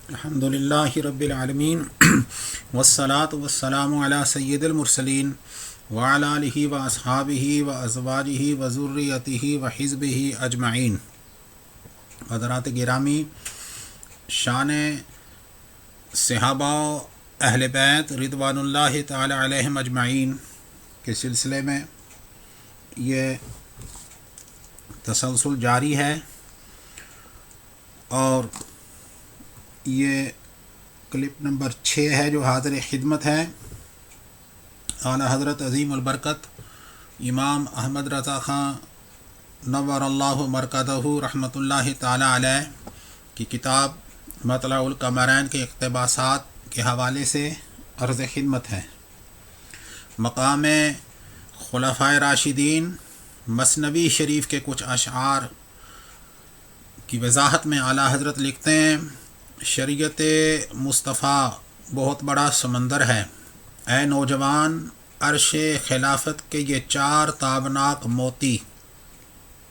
الحمدللہ رب العالمین والصلاة والسلام علی سید المرسلین وعلی آلہ و اصحابہ و ازواجہ و ذریتہ و حزبہ اجمعین۔ حضرات گرامی، شان صحابہ اہل بیت رضوان اللہ تعالی علیہم اجمعین کے سلسلے میں یہ تسلسل جاری ہے، اور یہ کلپ نمبر 6 ہے جو حاضر خدمت ہے۔ اعلیٰ حضرت عظیم البرکت امام احمد رضا خان نور اللہ مرکزہ رحمۃ اللہ تعالی علیہ کی کتاب مطلع القمرین کے اقتباسات کے حوالے سے عرض خدمت ہے۔ مقام خلفائے راشدین مثنوی شریف کے کچھ اشعار کی وضاحت میں اعلیٰ حضرت لکھتے ہیں: شریعت مصطفیٰ بہت بڑا سمندر ہے، اے نوجوان، عرش خلافت کے یہ 4 تابناک موتی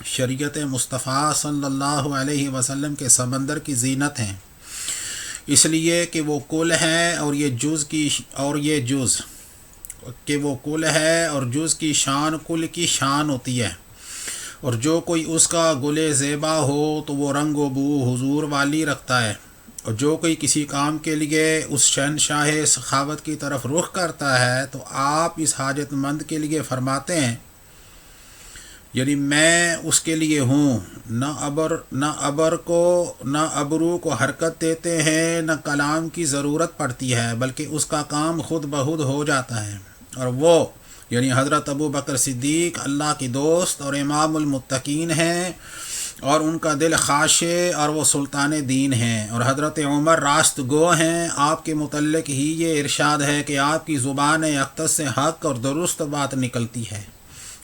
شریعت مصطفیٰ صلی اللہ علیہ وسلم کے سمندر کی زینت ہیں، اس لیے کہ وہ کل ہے اور یہ جز کہ وہ کل ہے اور جز کی شان کل کی شان ہوتی ہے، اور جو کوئی اس کا گل زیبا ہو تو وہ رنگ و بو حضور والی رکھتا ہے، اور جو کوئی کسی کام کے لیے اس شہنشاہ سخاوت کی طرف رخ کرتا ہے تو آپ اس حاجت مند کے لیے فرماتے ہیں، یعنی میں اس کے لیے ہوں، نہ ابرو کو حرکت دیتے ہیں، نہ کلام کی ضرورت پڑتی ہے، بلکہ اس کا کام خود بخود ہو جاتا ہے، اور وہ یعنی حضرت ابو بکر صدیق اللہ کی دوست اور امام المتقین ہیں، اور ان کا دل خاشع اور وہ سلطان دین ہیں، اور حضرت عمر راست گو ہیں۔ آپ کے متعلق ہی یہ ارشاد ہے کہ آپ کی زبان اقدس سے حق اور درست بات نکلتی ہے،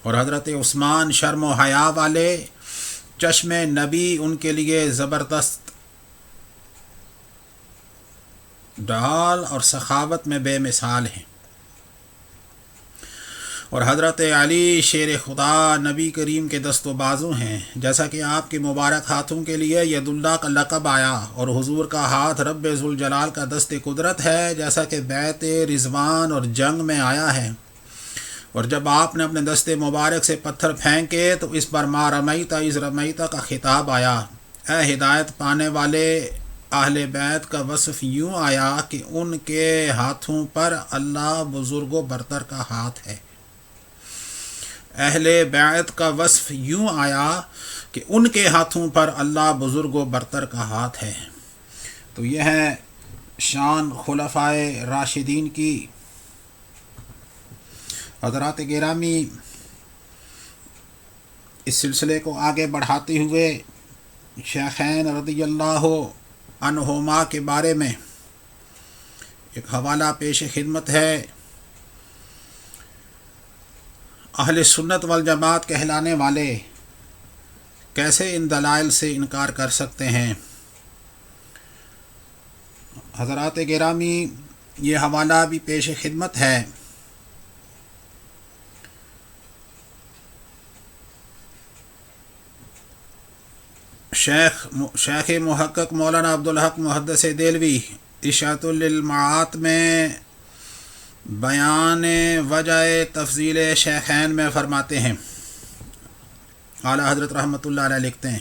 اور حضرت عثمان شرم و حیا والے، چشم نبی ان کے لیے زبردست ڈھال اور سخاوت میں بے مثال ہیں، اور حضرت علی شیر خدا نبی کریم کے دست و بازو ہیں، جیسا کہ آپ کے مبارک ہاتھوں کے لیے ید اللہ کا لقب آیا، اور حضور کا ہاتھ رب ذوالجلال کا دست قدرت ہے، جیسا کہ بیعت رضوان اور جنگ میں آیا ہے، اور جب آپ نے اپنے دست مبارک سے پتھر پھینکے تو اس پر ما رمیت اذ رمیت کا خطاب آیا۔ اے ہدایت پانے والے، اہل بیت کا وصف یوں آیا کہ ان کے ہاتھوں پر اللہ بزرگ و برتر کا ہاتھ ہے۔ اہل بیت کا وصف یوں آیا کہ ان کے ہاتھوں پر اللہ بزرگ و برتر کا ہاتھ ہے۔ تو یہ ہے شان خلفائے راشدین کی۔ حضرات گرامی، اس سلسلے کو آگے بڑھاتے ہوئے شیخین رضی اللہ عنہما کے بارے میں ایک حوالہ پیش خدمت ہے۔ اہل سنت والجماعت کہلانے والے کیسے ان دلائل سے انکار کر سکتے ہیں؟ حضرات گرامی، یہ حوالہ بھی پیش خدمت ہے۔ شیخ محقق مولانا عبدالحق محدث دہلوی اشاعۃ للمعاد میں بیان وجہ تفضیل شیخین میں فرماتے ہیں، اعلیٰ حضرت رحمۃ اللہ علیہ لکھتے ہیں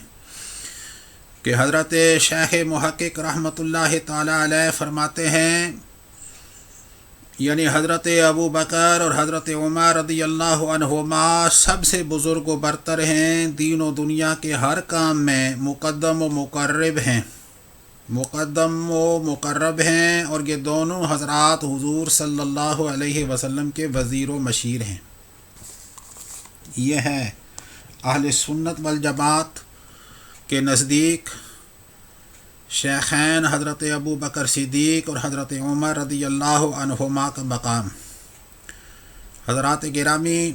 کہ حضرت شیخ محقق رحمۃ اللہ تعالی علیہ فرماتے ہیں، یعنی حضرت ابو بکر اور حضرت عمر رضی اللہ عنہما سب سے بزرگ و برتر ہیں، دین و دنیا کے ہر کام میں مقدم و مقرب ہیں، اور یہ دونوں حضرات حضور صلی اللہ علیہ وسلم کے وزیر و مشیر ہیں۔ یہ ہے اہل سنت والجماعت کے نزدیک شیخین حضرت ابو بکر صدیق اور حضرت عمر رضی اللہ عنہما کا مقام۔ حضرات گرامی،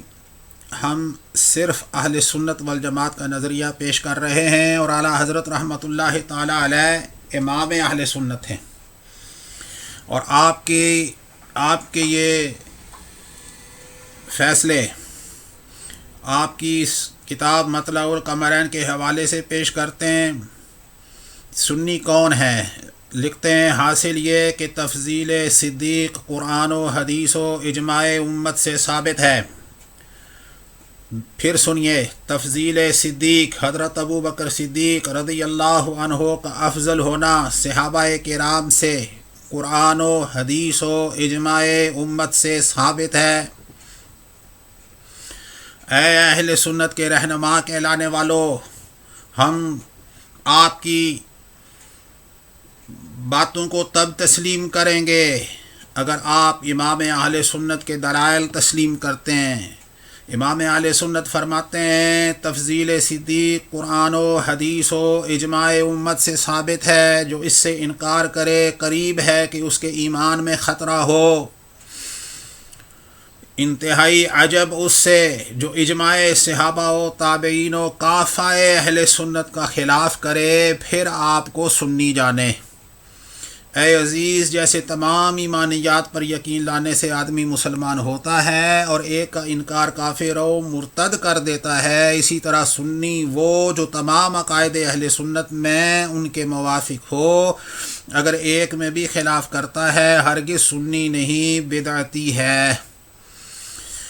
ہم صرف اہل سنت والجماعت کا نظریہ پیش کر رہے ہیں، اور اعلیٰ حضرت رحمۃ اللہ تعالی علیہ امام اہل سنت ہیں، اور آپ کے یہ فیصلے آپ کی اس کتاب مطلع القمرین کے حوالے سے پیش کرتے ہیں۔ سنی کون ہے؟ لکھتے ہیں حاصل یہ کہ تفضیل صدیق قرآن و حدیث و اجماع امت سے ثابت ہے۔ پھر سنیے، تفضیل صدیق حضرت ابو بکر صدیق رضی اللہ عنہ کا افضل ہونا صحابہ کرام سے قرآن و حدیث و اجماع امت سے ثابت ہے۔ اے اہل سنت کے رہنما کہلانے والوں، ہم آپ کی باتوں کو تب تسلیم کریں گے اگر آپ امام اہل سنت کے دلائل تسلیم کرتے ہیں۔ امام اہل سنت فرماتے ہیں تفضیل صدیق قرآن و حدیث و اجماع امت سے ثابت ہے، جو اس سے انکار کرے قریب ہے کہ اس کے ایمان میں خطرہ ہو۔ انتہائی عجب اس سے جو اجماع صحابہ و تابعین و کافہ اہل سنت کا خلاف کرے پھر آپ کو سنی جانے۔ اے عزیز، جیسے تمام ایمانیات پر یقین لانے سے آدمی مسلمان ہوتا ہے اور ایک کا انکار کافر و مرتد کر دیتا ہے، اسی طرح سنی وہ جو تمام عقائد اہل سنت میں ان کے موافق ہو، اگر ایک میں بھی خلاف کرتا ہے ہرگز سنی نہیں، بدعتی ہے۔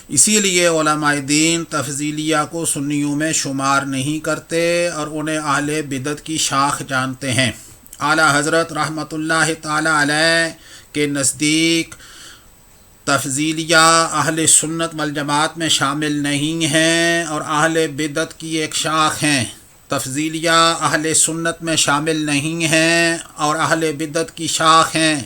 اسی لیے علماء دین تفضیلیہ کو سنیوں میں شمار نہیں کرتے اور انہیں اہل بدعت کی شاخ جانتے ہیں۔ اعلیٰ حضرت رحمۃ اللہ تعالی علیہ کے نزدیک تفضیلیہ اہل سنت والجماعت میں شامل نہیں ہیں اور اہل بدعت کی ایک شاخ ہیں۔ تفضیلیہ اہل سنت میں شامل نہیں ہیں اور اہل بدعت کی شاخ ہیں۔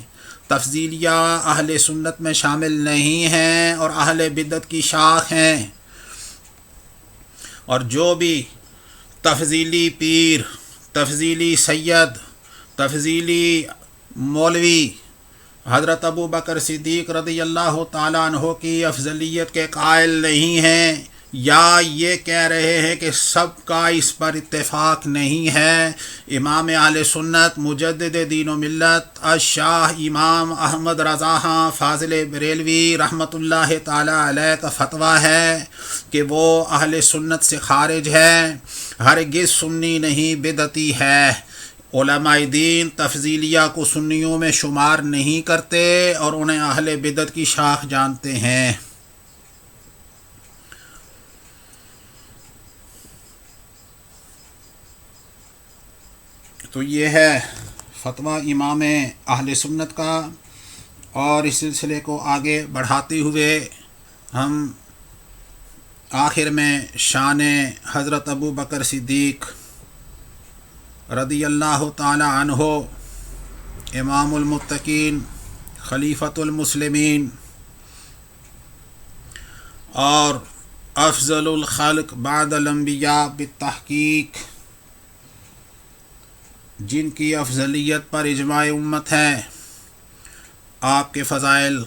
تفضیلیہ اہل سنت میں شامل نہیں ہیں اور اہل بدعت کی شاخ ہیں۔ اور جو بھی تفضیلی پیر، تفضیلی سید، تفضیلی مولوی حضرت ابو بکر صدیق رضی اللہ تعالیٰ عنہ کی افضلیت کے قائل نہیں ہیں یا یہ کہہ رہے ہیں کہ سب کا اس پر اتفاق نہیں ہے، امام اہل سنت مجدد دین و ملت الشاہ امام احمد رضا خان فاضل بریلوی رحمۃ اللہ تعالیٰ علیہ کا فتویٰ ہے کہ وہ اہل سنت سے خارج ہے، ہرگز سنی نہیں، بدعتی ہے۔ علماء دین تفضیلیہ کو سنیوں میں شمار نہیں کرتے اور انہیں اہل بدعت کی شاخ جانتے ہیں۔ تو یہ ہے فتویٰ امام اہل سنت کا، اور اس سلسلے کو آگے بڑھاتے ہوئے ہم آخر میں شان حضرت ابو بکر صدیق رضی اللہ تعالی عنہ، امام المتقین، خلیفۃ المسلمین اور افضل الخلق بعد الانبیاء بالتحقیق، جن کی افضلیت پر اجماع امت ہے، آپ کے فضائل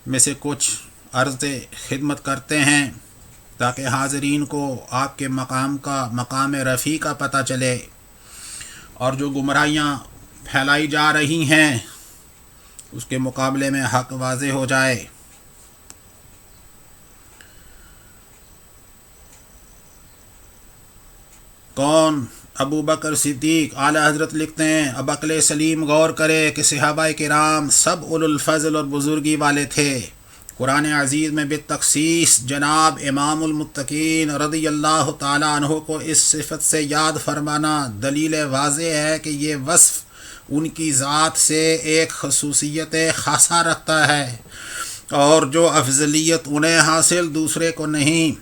میں سے کچھ عرض خدمت کرتے ہیں تاکہ حاضرین کو آپ کے مقام رفیع کا پتہ چلے اور جو گمراہیاں پھیلائی جا رہی ہیں اس کے مقابلے میں حق واضح ہو جائے۔ کون؟ ابو بکر صدیق۔ اعلیٰ حضرت لکھتے ہیں اب عقل سلیم غور کرے کہ صحابہ کرام سب اولو الفضل اور بزرگی والے تھے۔ قرآن عزیز میں بالتخصیص جناب امام المتقین رضی اللہ تعالیٰ عنہ کو اس صفت سے یاد فرمانا دلیل واضح ہے کہ یہ وصف ان کی ذات سے ایک خصوصیت خاصہ رکھتا ہے، اور جو افضلیت انہیں حاصل دوسرے کو نہیں۔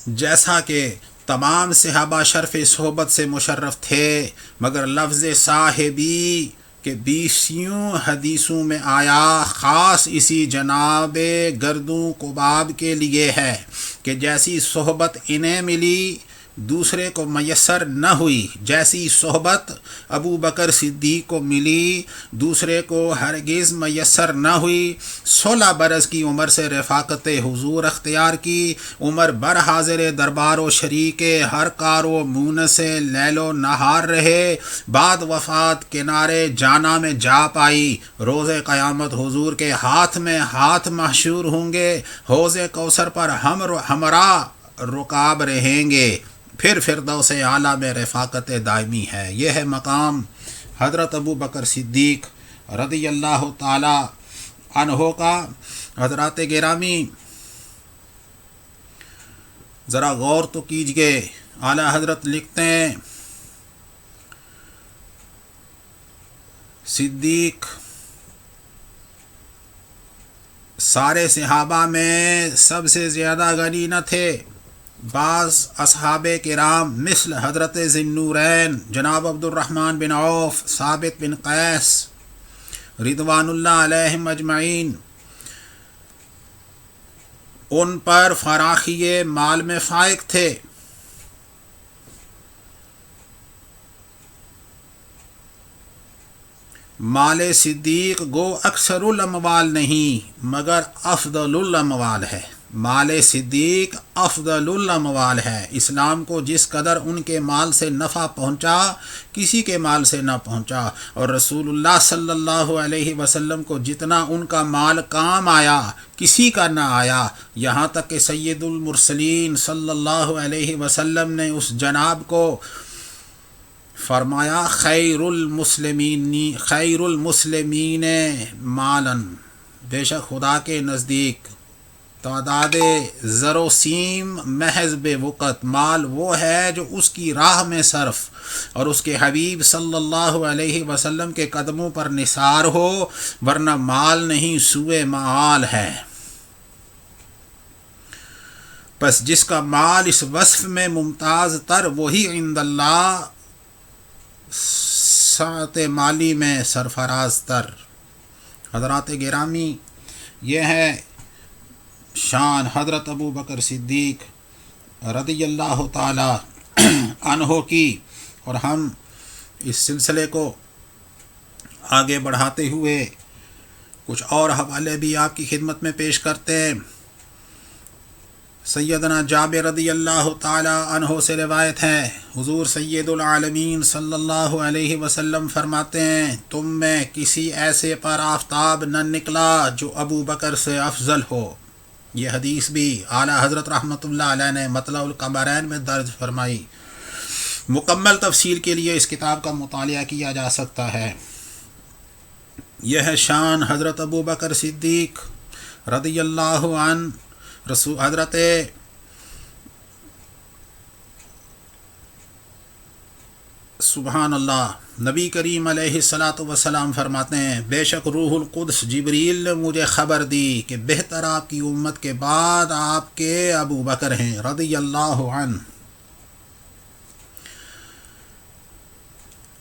جیسا کہ تمام صحابہ شرف صحبت سے مشرف تھے، مگر لفظ صاحبی کہ 20 حدیثوں میں آیا خاص اسی جناب گردوں قباب کے لیے ہے کہ جیسی صحبت انہیں ملی دوسرے کو میسر نہ ہوئی، جیسی صحبت ابو بکر صدیق کو ملی دوسرے کو ہرگز میسر نہ ہوئی۔ 16 برس کی عمر سے رفاقت حضور اختیار کی، عمر بر حاضر دربار و شریک ہر کار و مون سے لیل و نہار رہے، بعد وفات کنارے جانا میں جا پائی، روز قیامت حضور کے ہاتھ میں ہاتھ محشور ہوں گے، حوض کوثر پر ہمراہ رکاب رہیں گے، پھر فردوس اعلیٰ میں رفاقت دائمی ہے۔ یہ ہے مقام حضرت ابو بکر صدیق رضی اللہ تعالی عنہ کا۔ حضرات گرامی ذرا غور تو کیجئے، اعلیٰ حضرت لکھتے ہیں صدیق سارے صحابہ میں سب سے زیادہ غنی نہ تھے۔ بعض اصحاب کرام مثل حضرت ذی النورین جناب عبد الرحمن بن عوف، ثابت بن قیس رضوان اللہ علیہم اجمعین، ان پر فراخی مال میں فائق تھے۔ مال صدیق گو اکثر الاموال نہیں مگر افضل الاموال ہے۔ مال صدیق افضل الاموال ہے۔ اسلام کو جس قدر ان کے مال سے نفع پہنچا کسی کے مال سے نہ پہنچا، اور رسول اللہ صلی اللہ علیہ وسلم کو جتنا ان کا مال کام آیا کسی کا نہ آیا، یہاں تک کہ سید المرسلین صلی اللہ علیہ وسلم نے اس جناب کو فرمایا خیر المسلمین مالاً، بے شک خدا کے نزدیک تعداد زر و سیم محض بے وقت مال وہ ہے جو اس کی راہ میں صرف اور اس کے حبیب صلی اللہ علیہ وسلم کے قدموں پر نثار ہو، ورنہ مال نہیں سوئے معال ہے۔ پس جس کا مال اس وصف میں ممتاز تر وہی عند اللہ سعت مالی میں سرفراز تر۔ حضرات گرامی یہ ہے شان حضرت ابو بکر صدیق رضی اللہ تعالی عنہ کی، اور ہم اس سلسلے کو آگے بڑھاتے ہوئے کچھ اور حوالے بھی آپ کی خدمت میں پیش کرتے ہیں۔ سیدنا جابر رضی اللہ تعالی عنہ سے روایت ہے، حضور سید العالمین صلی اللہ علیہ وسلم فرماتے ہیں تم میں کسی ایسے پر آفتاب نہ نکلا جو ابو بکر سے افضل ہو۔ یہ حدیث بھی اعلیٰ حضرت رحمۃ اللہ علیہ نے مطلع القمرین میں درج فرمائی۔ مکمل تفصیل کے لیے اس کتاب کا مطالعہ کیا جا سکتا ہے۔ یہ ہے شان حضرت ابو بکر صدیق رضی اللہ عنہ۔ حضرت سبحان اللہ، نبی کریم علیہ الصلاۃ والسلام فرماتے ہیں بے شک روح القدس جبریل نے مجھے خبر دی کہ بہتر آپ کی امت کے بعد آپ کے ابو بکر ہیں رضی اللہ عنہ۔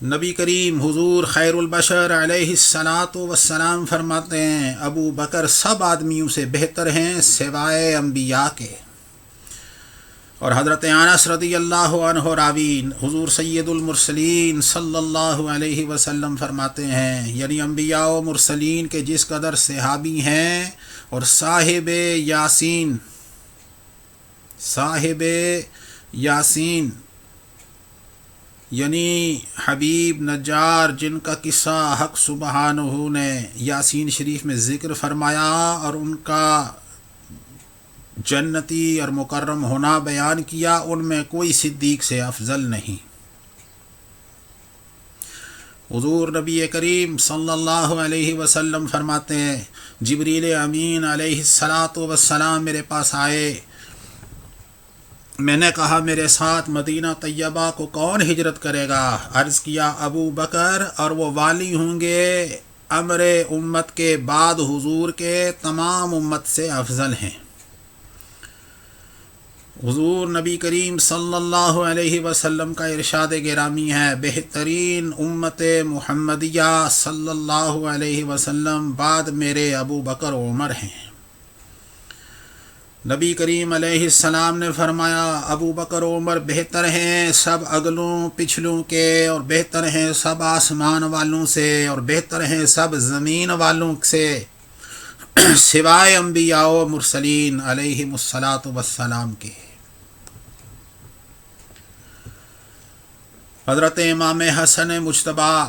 نبی کریم حضور خیر البشر علیہ الصلاۃ والسلام فرماتے ہیں ابو بکر سب آدمیوں سے بہتر ہیں سوائے انبیاء کے۔ اور حضرت انس رضی اللہ عنہ راوی حضور سید المرسلین صلی اللہ علیہ وسلم فرماتے ہیں یعنی انبیاء و مرسلین کے جس قدر صحابی ہیں، اور صاحب یاسین یعنی حبیب نجار جن کا قصہ حق سبحانہ نے یاسین شریف میں ذکر فرمایا اور ان کا جنتی اور مکرم ہونا بیان کیا، ان میں کوئی صدیق سے افضل نہیں۔ حضور نبی کریم صلی اللہ علیہ وسلم فرماتے ہیں جبریل امین علیہ الصلاۃ والسلام میرے پاس آئے، میں نے کہا میرے ساتھ مدینہ طیبہ کو کون ہجرت کرے گا؟ عرض کیا ابو بکر، اور وہ والی ہوں گے امر امت کے بعد حضور کے تمام امت سے افضل ہیں۔ حضور نبی کریم صلی اللہ علیہ وسلم کا ارشاد گرامی ہے بہترین امت محمدیہ صلی اللہ علیہ وسلم بعد میرے ابو بکر و عمر ہیں۔ نبی کریم علیہ السلام نے فرمایا ابو بکر و عمر بہتر ہیں سب اگلوں پچھلوں کے، اور بہتر ہیں سب آسمان والوں سے، اور بہتر ہیں سب زمین والوں سے سوائے انبیاء و مرسلین علیہم الصلاۃ والسلام کے۔ حضرت امام حسن مجتبیٰ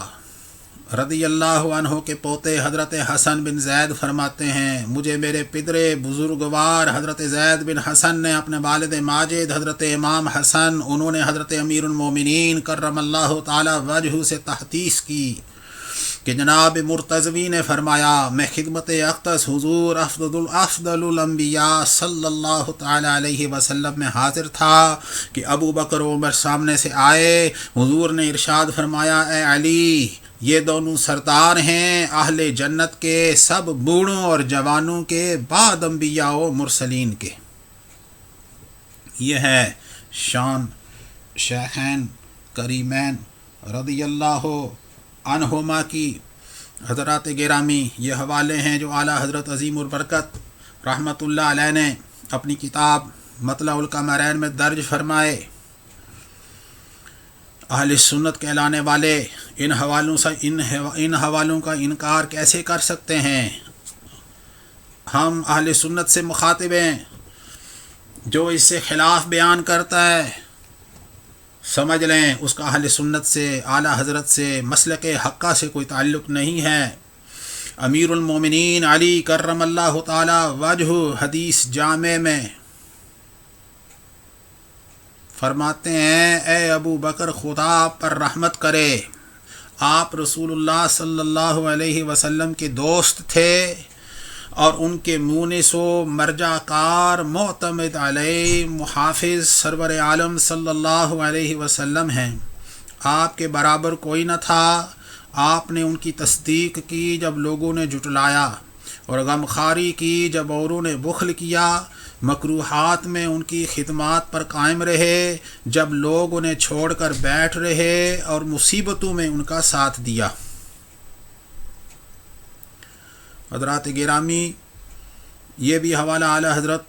رضی اللہ عنہ کے پوتے حضرت حسن بن زید فرماتے ہیں مجھے میرے پدرے بزرگوار حضرت زید بن حسن نے اپنے والد ماجد حضرت امام حسن انہوں نے حضرت امیر المومنین کرم اللہ تعالی وجہ سے تحدیث کی کہ جناب مرتضوی نے فرمایا میں خدمت اقدس حضور افضل الانبیاء صلی اللہ تعالی علیہ وسلم میں حاضر تھا کہ ابو بکر و عمر سامنے سے آئے. حضور نے ارشاد فرمایا اے علی یہ دونوں سردار ہیں اہل جنت کے سب بوڑھوں اور جوانوں کے بعد انبیاء و مرسلین کے. یہ ہے شان شیخین کریمین رضی اللہ عنہما کی. حضرات گرامی یہ حوالے ہیں جو اعلیٰ حضرت عظیم البرکت رحمۃ اللہ علیہ نے اپنی کتاب مطلع القمرین میں درج فرمائے. اہل سنت کہلانے والے ان حوالوں کا انکار کیسے کر سکتے ہیں؟ ہم اہل سنت سے مخاطب ہیں. جو اس سے خلاف بیان کرتا ہے سمجھ لیں اس کا اہل سنت سے اعلیٰ حضرت سے مسلک حقہ سے کوئی تعلق نہیں ہے. امیر المومنین علی کرم اللہ تعالی وجہ حدیث جامع میں فرماتے ہیں اے ابو بکر خدا آپ پر رحمت کرے، آپ رسول اللہ صلی اللہ علیہ وسلم کے دوست تھے اور ان کے مونس و مرجع کار معتمد علیہ محافظ سرور عالم صلی اللہ علیہ وسلم ہیں. آپ کے برابر کوئی نہ تھا. آپ نے ان کی تصدیق کی جب لوگوں نے جھٹلایا اور غمخواری کی جب اوروں نے بخل کیا. مکروہات میں ان کی خدمات پر قائم رہے جب لوگ انہیں چھوڑ کر بیٹھ رہے اور مصیبتوں میں ان کا ساتھ دیا. حضرات گرامی یہ بھی حوالہ اعلیٰ حضرت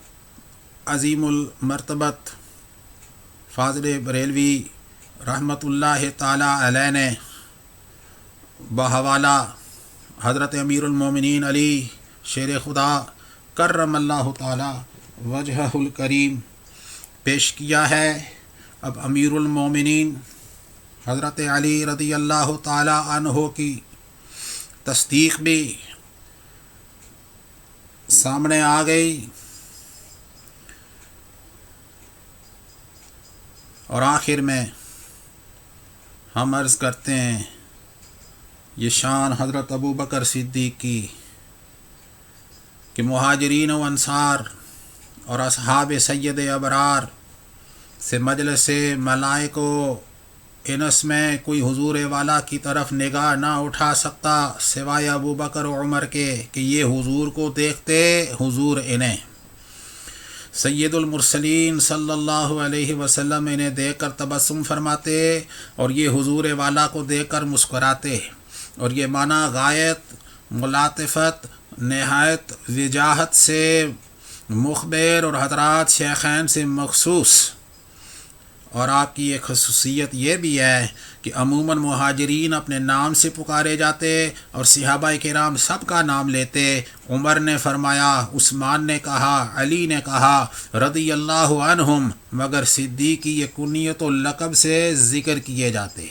عظیم المرتبت فاضل بریلوی رحمۃ اللہ تعالی علیہ نے بحوالہ حضرت امیر المومنین علی شیر خدا کرم اللہ تعالی وجہہ الکریم پیش کیا ہے. اب امیر المومنین حضرت علی رضی اللہ تعالی عنہ کی تصدیق بھی سامنے آ گئی اور آخر میں ہم عرض کرتے ہیں یہ شان حضرت ابو بکر صدیق کی کہ مہاجرین و انصار اور اصحاب سید ابرار سے مجلس ملائک و انس میں کوئی حضور والا کی طرف نگاہ نہ اٹھا سکتا سوائے ابو بکر و عمر کے کہ یہ حضور کو دیکھتے حضور انہیں. سید المرسلین صلی اللہ علیہ وسلم انہیں دیکھ کر تبسم فرماتے اور یہ حضور والا کو دیکھ کر مسکراتے. اور یہ معنی غایت ملاطفت نہایت وجاہت سے مخبر اور حضرات شیخین سے مخصوص. اور آپ کی ایک خصوصیت یہ بھی ہے کہ عموماً مہاجرین اپنے نام سے پکارے جاتے اور صحابہ کرام سب کا نام لیتے. عمر نے فرمایا، عثمان نے کہا، علی نے کہا رضی اللہ عنہم، مگر صدیق کی یہ کنیت و لقب سے ذکر کیے جاتے.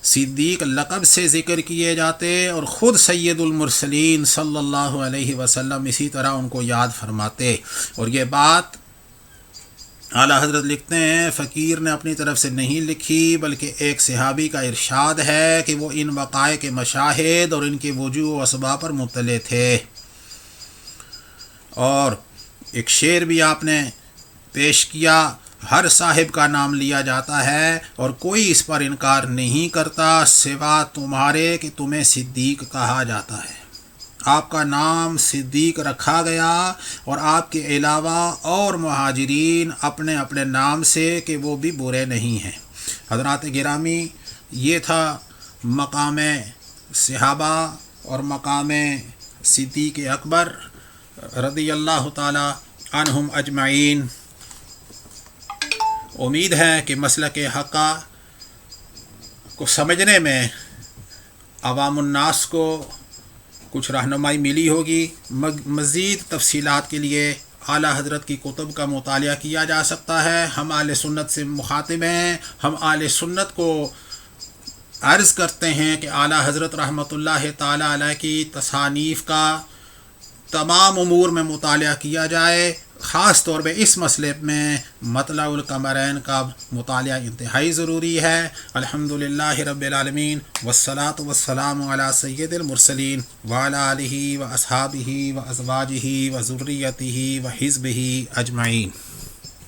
صدیق لقب سے ذکر کیے جاتے اور خود سید المرسلین صلی اللہ علیہ وسلم اسی طرح ان کو یاد فرماتے. اور یہ بات اعلیٰ حضرت لکھتے ہیں فقیر نے اپنی طرف سے نہیں لکھی بلکہ ایک صحابی کا ارشاد ہے کہ وہ ان وقائع کے مشاہد اور ان کے وجوہ و اسباب پر مطلع تھے. اور ایک شعر بھی آپ نے پیش کیا، ہر صاحب کا نام لیا جاتا ہے اور کوئی اس پر انکار نہیں کرتا سوا تمہارے کہ تمہیں صدیق کہا جاتا ہے. آپ کا نام صدیق رکھا گیا اور آپ کے علاوہ اور مہاجرین اپنے اپنے نام سے کہ وہ بھی برے نہیں ہیں. حضرات گرامی یہ تھا مقام صحابہ اور مقام صدیق اکبر رضی اللہ تعالی عنہم اجمعین. امید ہے کہ مسلک حقہ کو سمجھنے میں عوام الناس کو کچھ رہنمائی ملی ہوگی. مزید تفصیلات کے لیے اعلیٰ حضرت کی کتب کا مطالعہ کیا جا سکتا ہے. ہم اہل سنت سے مخاطب ہیں. ہم اہل سنت کو عرض کرتے ہیں کہ اعلیٰ حضرت رحمۃ اللہ تعالیٰ علیہ کی تصانیف کا تمام امور میں مطالعہ کیا جائے، خاص طور پہ اس مسئلے میں مطلع القمرین کا مطالعہ انتہائی ضروری ہے۔ الحمدللہ رب العالمین، والصلاۃ والسلام علی سید المرسلین وعلی آلہ و اصحابہ و ازواجہ و ذریتہ و حزبہ اجمعین۔